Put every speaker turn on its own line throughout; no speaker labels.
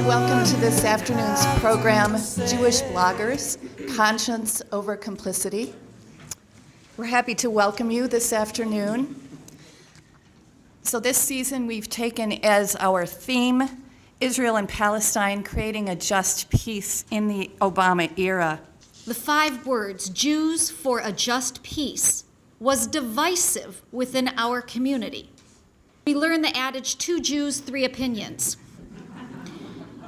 Welcome to this afternoon's program, Jewish Bloggers, Conscience over Complicity. We're happy to welcome you this afternoon. So this season we've taken as our theme, Israel and Palestine, creating a just peace in the Obama era.
The 5 words, Jews for a just peace, was divisive within our community. We learned the adage, 2 Jews, 3 opinions.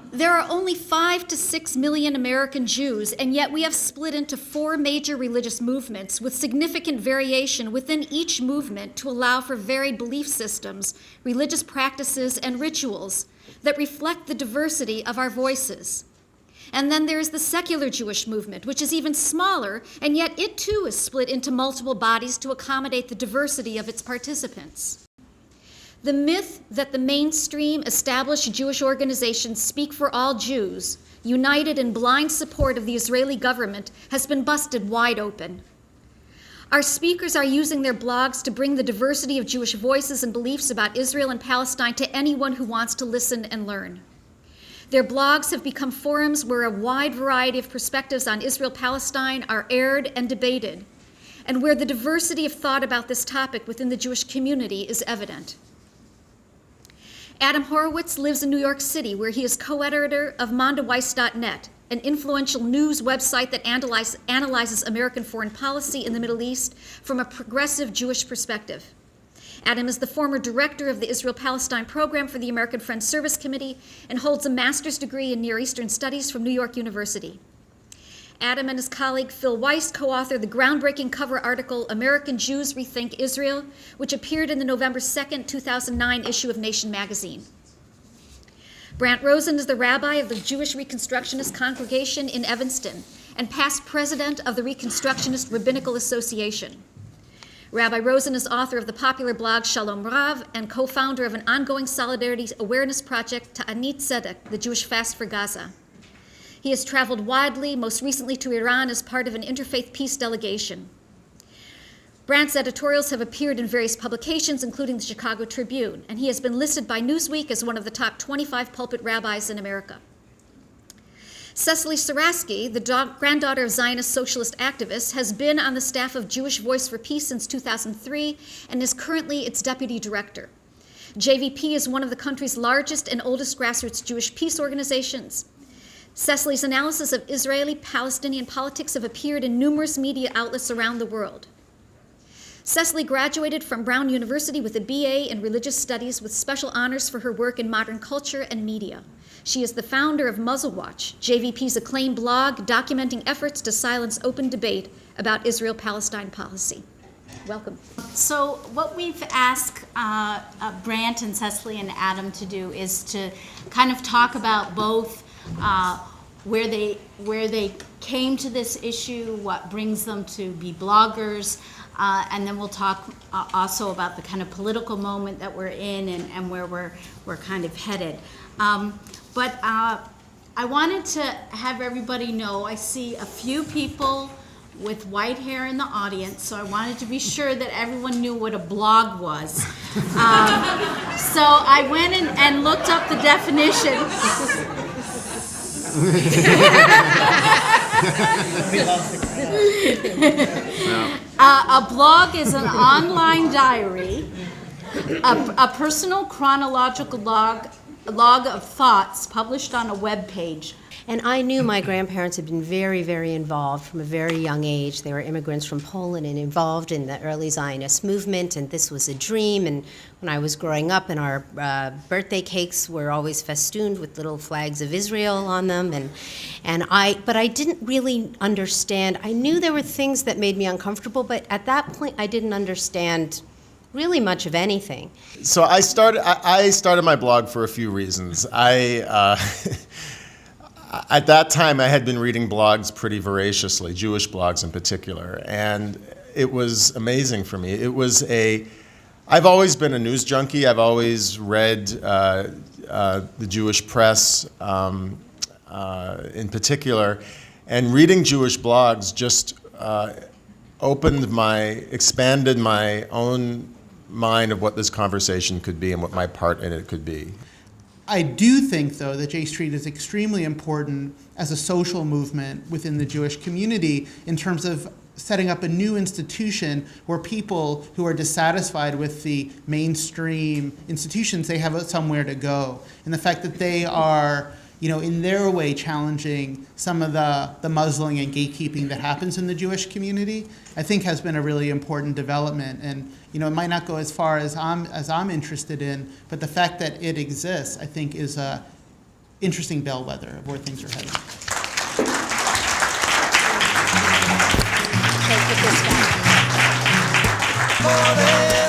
There are only 5 to 6 million American Jews, and yet we have split into 4 major religious movements with significant variation within each movement to allow for varied belief systems, religious practices, and rituals that reflect the diversity of our voices. And then there is the secular Jewish movement, which is even smaller, and yet it too is split into multiple bodies to accommodate the diversity of its participants. The myth that the mainstream established Jewish organizations speak for all Jews, united in blind support of the Israeli government, has been busted wide open. Our speakers are using their blogs to bring the diversity of Jewish voices and beliefs about Israel and Palestine to anyone who wants to listen and learn. Their blogs have become forums where a wide variety of perspectives on Israel-Palestine are aired and debated, and where the diversity of thought about this topic within the Jewish community is evident. Adam Horowitz lives in New York City, where he is co-editor of mondaweiss.net, an influential news website that analyzes American foreign policy in the Middle East from a progressive Jewish perspective. Adam is the former director of the Israel-Palestine program for the American Friends Service Committee and holds a master's degree in Near Eastern Studies from New York University. Adam and his colleague Phil Weiss co-authored the groundbreaking cover article, American Jews Rethink Israel, which appeared in the November 2, 2009 issue of Nation magazine. Brant Rosen is the rabbi of the Jewish Reconstructionist Congregation in Evanston and past president of the Reconstructionist Rabbinical Association. Rabbi Rosen is author of the popular blog Shalom Rav and co-founder of an ongoing solidarity awareness project, Ta'anit Tzedek, the Jewish Fast for Gaza. He has traveled widely, most recently to Iran as part of an interfaith peace delegation. Brant's editorials have appeared in various publications, including the Chicago Tribune, and he has been listed by Newsweek as one of the top 25 pulpit rabbis in America. Cecily Sarasky, the granddaughter of Zionist socialist activists, has been on the staff of Jewish Voice for Peace since 2003 and is currently its deputy director. JVP is one of the country's largest and oldest grassroots Jewish peace organizations. Cecily's analysis of Israeli-Palestinian politics have appeared in numerous media outlets around the world. Cecily graduated from Brown University with a BA in Religious Studies with special honors for her work in modern culture and media. She is the founder of Muzzle Watch, JVP's acclaimed blog documenting efforts to silence open debate about Israel-Palestine policy. Welcome.
So what we've asked Brant and Cecily and Adam to do is to kind of talk about both where they came to this issue, what brings them to be bloggers, and then we'll talk also about the kind of political moment that we're in and where we're kind of headed. But I wanted to have everybody know, I see a few people with white hair in the audience, so I wanted to be sure that everyone knew what a blog was. So I went and looked up the definition. A blog is an online diary, a personal chronological log of thoughts published on a web page.
And I knew my grandparents had been very, very involved from a very young age. They were immigrants from Poland and involved in the early Zionist movement, and this was a dream. And when I was growing up, and our birthday cakes were always festooned with little flags of Israel on them. But I didn't really understand. I knew there were things that made me uncomfortable, but at that point, I didn't understand really much of anything.
So I started my blog for a few reasons. At that time, I had been reading blogs pretty voraciously, Jewish blogs in particular, and it was amazing for me. I've always been a news junkie. I've always read the Jewish press in particular, and reading Jewish blogs just expanded my own mind of what this conversation could be and what my part in it could be.
I do think, though, that J Street is extremely important as a social movement within the Jewish community in terms of setting up a new institution where people who are dissatisfied with the mainstream institutions, they have somewhere to go. And the fact that they are, in their way challenging some of the muzzling and gatekeeping that happens in the Jewish community, I think has been a really important development. And it might not go as far as I'm interested in, but the fact that it exists, I think, is a interesting bellwether of where things are headed.
Okay, put this back.